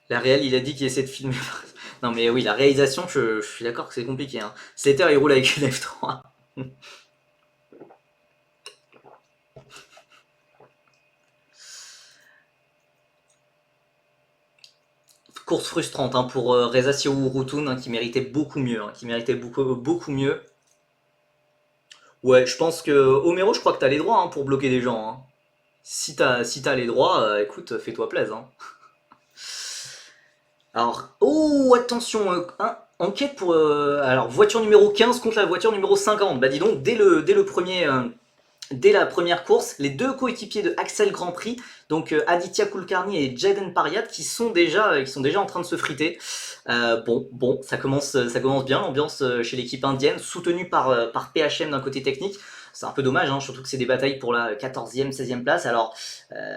Speaker 1: La réelle, il a dit qu'il essaie de filmer. Non mais oui, la réalisation, je suis d'accord que c'est compliqué, hein. Slater, il roule avec une F3. Course frustrante, hein, pour Reza Sirourutun, hein, qui méritait beaucoup mieux, hein, qui méritait beaucoup mieux. Ouais, je pense que Homero, je crois que t'as les droits, hein, pour bloquer des gens, hein. Si t'as les droits, écoute, fais-toi plaisir, hein. Alors, oh, attention, enquête pour... alors, voiture numéro 15 contre la voiture numéro 50. Bah dis donc, dès la première course, les deux coéquipiers de Axel Grand Prix, donc Aditya Kulkarni et Jaden Pariat, qui sont déjà en train de se friter. Bon, ça commence bien l'ambiance chez l'équipe indienne, soutenue par PHM d'un côté technique. C'est un peu dommage, hein, surtout que c'est des batailles pour la 14e, 16e place. Alors,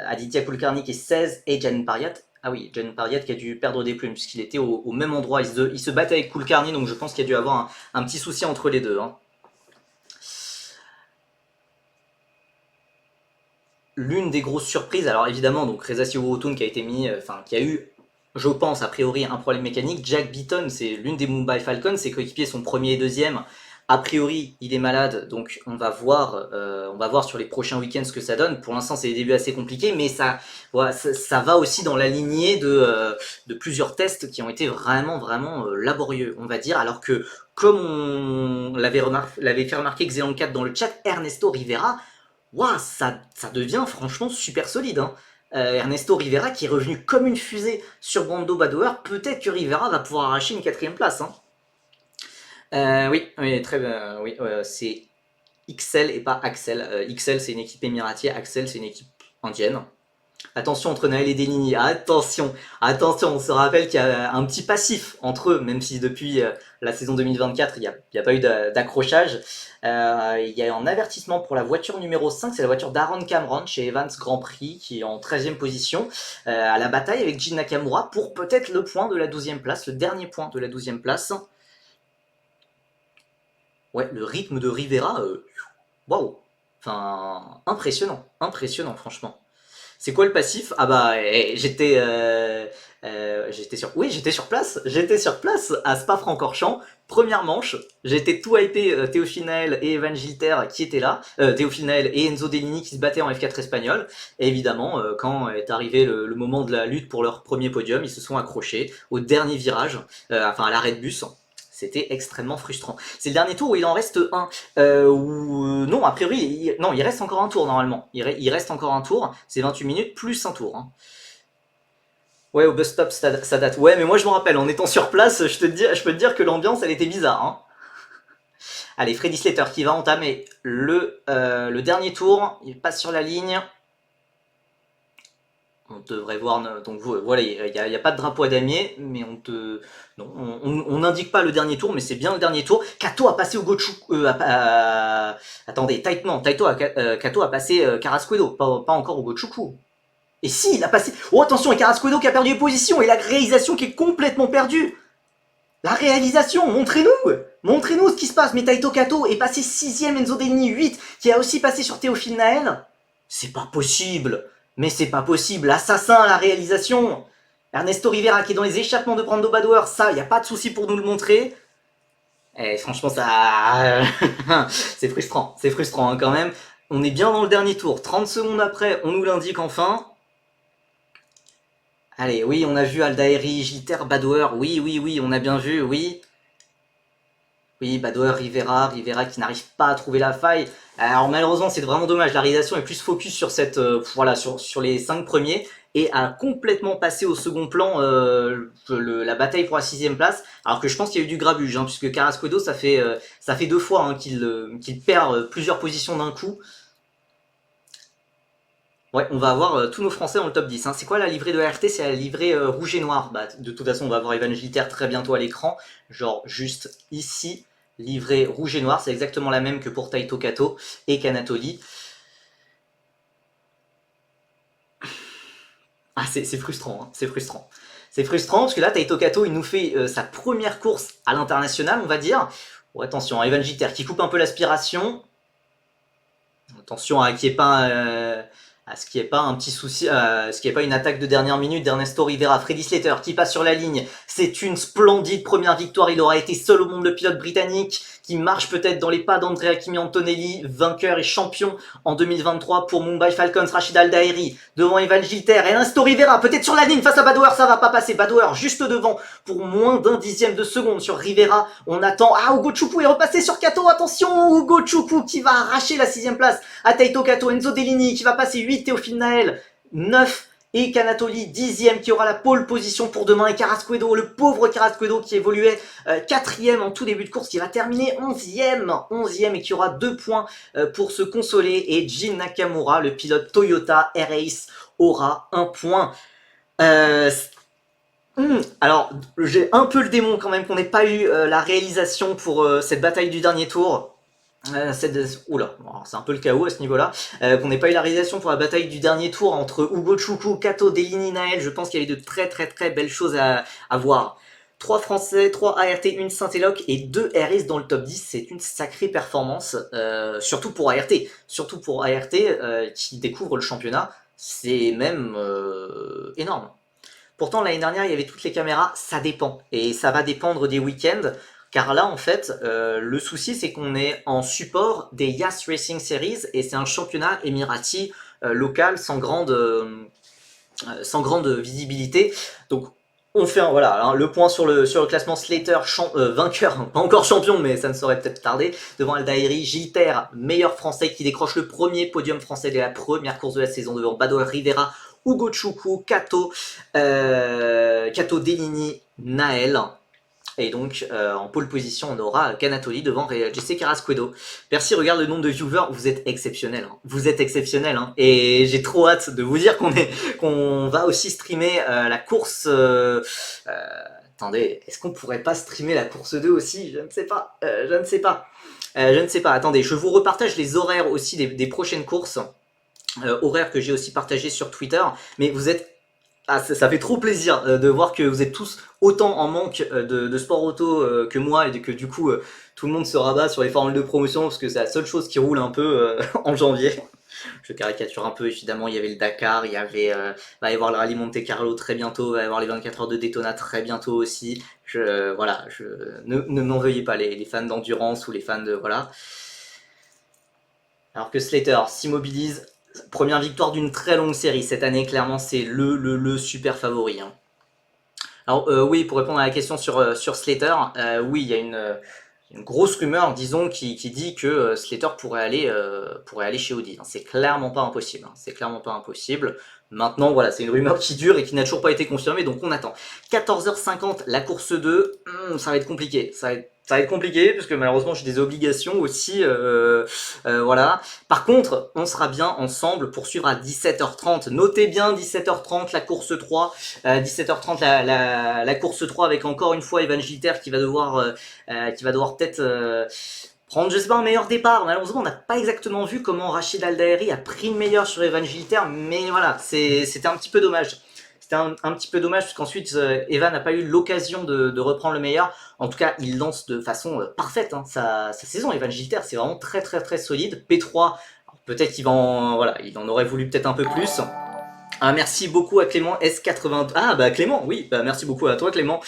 Speaker 1: Aditya Kulkarni qui est 16 et Jaden Pariat. Ah oui, Jaden Pariat qui a dû perdre des plumes puisqu'il était au même endroit. Il se battait avec Kulkarni, donc je pense qu'il y a dû avoir un petit souci entre les deux, hein. L'une des grosses surprises, alors évidemment, donc Reza Sirourutun qui a été qui a eu, je pense, a priori un problème mécanique. Jack Beaton, c'est l'une des Mumbai Falcons, ses coéquipiers sont premier et deuxième. A priori, il est malade, donc on va voir sur les prochains week-ends ce que ça donne. Pour l'instant, c'est des débuts assez compliqués, mais ça va aussi dans la lignée de plusieurs tests qui ont été vraiment laborieux, on va dire. Alors que, comme on l'avait fait remarquer Xenon 4 dans le chat, Ernesto Rivera, waouh, ça devient franchement super solide, hein. Ernesto Rivera qui est revenu comme une fusée sur Brando Badoer, peut-être que Rivera va pouvoir arracher une 4ème place, hein. Oui, très bien. Oui, c'est XL et pas Axel. XL c'est une équipe émiratier, Axel c'est une équipe indienne. Attention entre Naël et Dellini, attention, on se rappelle qu'il y a un petit passif entre eux, même si depuis la saison 2024, il n'y a pas eu d'accrochage. Il y a un avertissement pour la voiture numéro 5, c'est la voiture d'Aaron Cameron chez Evans Grand Prix, qui est en 13ème position, à la bataille avec Jin Nakamura pour peut-être le point de la 12ème place, le dernier point de la 12ème place. Ouais, le rythme de Rivera, waouh, enfin, impressionnant, franchement. C'est quoi le passif? Ah bah, j'étais sur place à Spa-Francorchamps. Première manche, j'étais tout hypé, Théophile Naël et Evan Gilter qui étaient là, Théophile Naël et Enzo Dellini qui se battaient en F4 espagnol. Et évidemment, quand est arrivé le moment de la lutte pour leur premier podium, ils se sont accrochés au dernier virage, enfin à l'arrêt de bus. C'était extrêmement frustrant. C'est le dernier tour où il en reste un. Non, a priori, il reste encore un tour normalement. Il reste encore un tour. C'est 28 minutes plus un tour, hein. Ouais, au bus stop, ça date. Ouais, mais moi je me rappelle, en étant sur place, je peux te dire que l'ambiance, elle était bizarre, hein. Allez, Freddy Slater qui va entamer le dernier tour. Il passe sur la ligne. On devrait voir, donc voilà, il n'y a pas de drapeau à damier, mais on n'indique pas le dernier tour, mais c'est bien le dernier tour. Kato a passé au Gochu, attendez, Kato a passé Carrasquedo, pas encore au Gochuku. Et si, il a passé, oh attention, et Carrasquedo qui a perdu les positions, et la réalisation qui est complètement perdue. La réalisation, montrez-nous! Montrez-nous ce qui se passe. Mais Taito Kato est passé 6ème, Enzo Dellini 8, qui a aussi passé sur Théophile Naël. C'est pas possible. Mais c'est pas possible. Assassin à la réalisation. Ernesto Rivera qui est dans les échappements de Brando Badouer, ça, y a pas de souci pour nous le montrer. Et franchement, ça... c'est frustrant hein, quand même. On est bien dans le dernier tour. 30 secondes après, on nous l'indique enfin. Allez, oui, on a vu Aldaeri, Gilter, Badouer. Oui, on a bien vu, oui. Oui, Badouer, Rivera qui n'arrive pas à trouver la faille. Alors malheureusement, c'est vraiment dommage. La réalisation est plus focus sur cette, voilà, sur les 5 premiers et a complètement passé au second plan la bataille pour la 6ème place. Alors que je pense qu'il y a eu du grabuge, hein, puisque Carrasquedo, ça fait 2 fois hein, qu'il perd plusieurs positions d'un coup. Ouais, on va avoir tous nos Français dans le top 10. Hein. C'est quoi la livrée de RT? C'est la livrée rouge et noir. Bah, de toute façon, on va avoir Evan Gilter très bientôt à l'écran. Genre juste ici, livrée rouge et noir. C'est exactement la même que pour Taito Kato et Kanatoli. Ah, c'est frustrant, hein. C'est frustrant. C'est frustrant parce que là, Taito Kato, il nous fait sa première course à l'international, on va dire. Bon, attention, Evan Gilter qui coupe un peu l'aspiration. Attention à qu'il n'y ait pas... à ce qui n'est pas un petit souci, ce qui n'est pas une attaque de dernière minute d'Ernesto Rivera. Freddy Slater qui passe sur la ligne, c'est une splendide première victoire. Il aura été seul au monde le pilote britannique qui marche peut-être dans les pas d'Andrea Kimi Antonelli, vainqueur et champion en 2023 pour Mumbai Falcons. Rachid Aldaeri devant Evan Gilter et Ernesto Rivera peut-être sur la ligne face à Badouer, ça va pas passer. Badouer juste devant pour moins d'un dixième de seconde sur Rivera. On attend, Ugo Chukwu est repassé sur Kato, attention, Ugo Chukwu qui va arracher la 6ème place à Taito Kato. Enzo Dellini qui va passer 8, Théophile Naël 9 et Kanatoli 10ème qui aura la pole position pour demain, et Carrasquedo, le pauvre Carrasquedo qui évoluait 4ème en tout début de course, qui va terminer 11ème et qui aura 2 points pour se consoler, et Jin Nakamura, le pilote Toyota Air-Ace, aura 1 point. Alors, j'ai un peu le démon quand même qu'on n'ait pas eu la réalisation pour cette bataille du dernier tour. Oula, c'est un peu le chaos à ce niveau-là. Qu'on n'ait pas eu la réalisation pour la bataille du dernier tour entre Ugo Chukwu, Kato, Dellini, Naël. Je pense qu'il y avait de très belles choses à voir. 3 Français, 3 ART, 1 Saint-Eloc et 2 RS dans le top 10. C'est une sacrée performance, surtout pour ART. Surtout pour ART qui découvre le championnat. C'est même énorme. Pourtant, l'année dernière, il y avait toutes les caméras. Ça dépend. Et ça va dépendre des week-ends. Car là, en fait, le souci, c'est qu'on est en support des Yas Racing Series et c'est un championnat émirati local sans grande visibilité. Donc, on fait le point sur le classement. Slater, vainqueur, pas encore champion, mais ça ne saurait peut-être tarder, devant Aldaeri. Gilter, meilleur français qui décroche le premier podium français de la première course de la saison, devant Badouer, Rivera, Ugo Chukwu, Kato, Dellini, Naël. Et donc, en pole position, on aura Kanatoli devant Jesse Carrasquedo. Percy, regarde le nombre de viewers, vous êtes exceptionnels. Hein. Vous êtes exceptionnels. Hein. Et j'ai trop hâte de vous dire qu'on va aussi streamer la course... attendez, est-ce qu'on pourrait pas streamer la course 2 aussi? Je ne sais pas. Je ne sais pas. Attendez, je vous repartage les horaires aussi des prochaines courses. Horaires que j'ai aussi partagés sur Twitter. Mais vous êtes... ça fait trop plaisir de voir que vous êtes tous autant en manque de sport auto que moi, et que du coup tout le monde se rabat sur les formules de promotion parce que c'est la seule chose qui roule un peu en janvier. Je caricature un peu, évidemment. Il y avait le Dakar, va y avoir le rallye Monte Carlo très bientôt, va y avoir les 24 heures de Daytona très bientôt aussi. Ne m'en veuillez pas les fans d'endurance ou les fans de... Voilà. Alors que Slater s'immobilise. Première victoire d'une très longue série cette année, clairement c'est le super favori. Hein. Alors oui, pour répondre à la question sur Slater, oui, il y a une grosse rumeur, disons, qui dit que Slater pourrait aller chez Audi. Hein. C'est clairement pas impossible. Hein. C'est clairement pas impossible. Maintenant, voilà, c'est une rumeur qui dure et qui n'a toujours pas été confirmée, donc on attend. 14h50, la course 2, ça va être compliqué. Ça va être compliqué parce que malheureusement j'ai des obligations aussi, voilà. Par contre, on sera bien ensemble pour suivre à 17h30. Notez bien 17h30 la course 3, 17h30 la course 3 avec encore une fois Evan Gilter qui va devoir peut-être prendre, je sais pas, un meilleur départ. Malheureusement, on n'a pas exactement vu comment Rachid Aldaeri a pris le meilleur sur Evan Gilter, mais voilà, c'était un petit peu dommage. c'était un petit peu dommage, parce qu'ensuite, Evan n'a pas eu l'occasion de reprendre le meilleur. En tout cas, il lance de façon parfaite hein, sa saison. Evan Gilter, c'est vraiment très très très solide. P3, peut-être qu'il voilà, il en aurait voulu peut-être un peu plus. Ah, merci beaucoup à Clément S82. Ah bah Clément, oui, bah merci beaucoup à toi Clément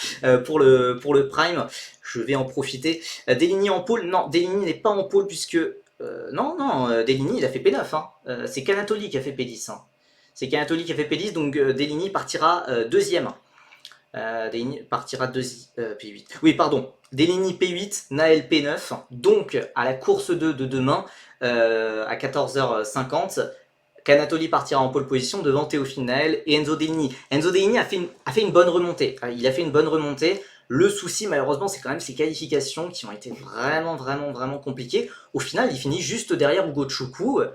Speaker 1: pour le Prime. Je vais en profiter. Deligny en pôle, non, Deligny n'est pas en pôle puisque non, Deligny il a fait P9. Hein. C'est Canatoli qui a fait P10. Hein. C'est Canatoli qui a fait P10, donc Deligny partira deuxième. Deligny partira P8. Oui, pardon. Deligny P8, Naël P9. Donc à la course 2 de demain à 14h50. Canatoli partira en pole position devant Théophile Naël et Enzo Deligny. Enzo Deligny a fait une bonne remontée. Il a fait une bonne remontée. Le souci, malheureusement, c'est quand même ses qualifications qui ont été vraiment compliquées. Au final, il finit juste derrière Ugo Chukwu,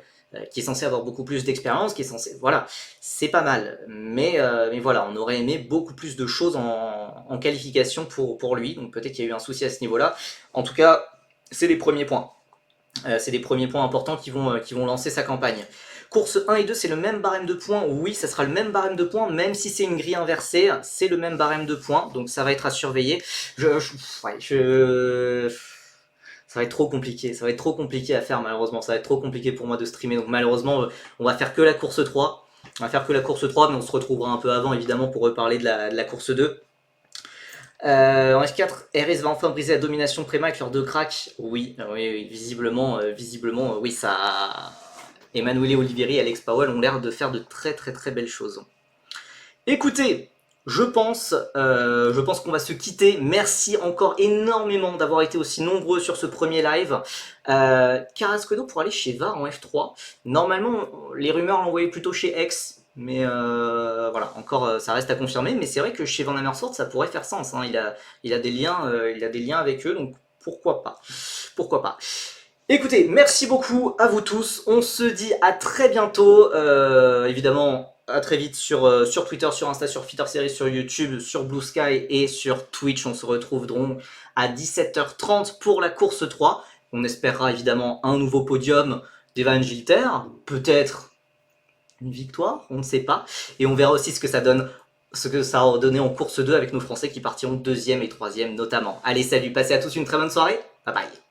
Speaker 1: qui est censé avoir beaucoup plus d'expérience, qui est censé... Voilà, c'est pas mal. Mais voilà, on aurait aimé beaucoup plus de choses en qualification pour lui. Donc peut-être qu'il y a eu un souci à ce niveau-là. En tout cas, c'est les premiers points. C'est les premiers points importants qui vont lancer sa campagne. Course 1 et 2, c'est le même barème de points. Oui, ça sera le même barème de points, même si c'est une grille inversée, c'est le même barème de points, donc ça va être à surveiller. Ça va être trop compliqué, ça va être trop compliqué à faire malheureusement, ça va être trop compliqué pour moi de streamer, donc malheureusement, on va faire que la course 3. On va faire que la course 3, mais on se retrouvera un peu avant, évidemment, pour reparler de la course 2. En F4, RS va enfin briser la domination Préma avec leurs 2 cracks. Oui, visiblement, oui, ça... Emanuele Olivieri et Alex Powell ont l'air de faire de très belles choses. Écoutez, je pense qu'on va se quitter. Merci encore énormément d'avoir été aussi nombreux sur ce premier live. Carrasquedo pour aller chez VAR en F3. Normalement, les rumeurs l'envoyaient plutôt chez X. Mais voilà, encore ça reste à confirmer. Mais c'est vrai que chez Van Amersfoort, ça pourrait faire sens. Hein. Il a des liens avec eux, donc pourquoi pas. Pourquoi pas. Écoutez, merci beaucoup à vous tous, on se dit à très bientôt, évidemment à très vite sur Twitter, sur Insta, sur Fitter Series, sur YouTube, sur Blue Sky et sur Twitch. On se retrouve donc à 17h30 pour la course 3. On espérera évidemment un nouveau podium d'Evan Gilter, peut-être une victoire, on ne sait pas. Et on verra aussi ce que ça a donné en course 2 avec nos Français qui partiront 2e et 3e notamment. Allez, salut, passez à tous une très bonne soirée, bye bye.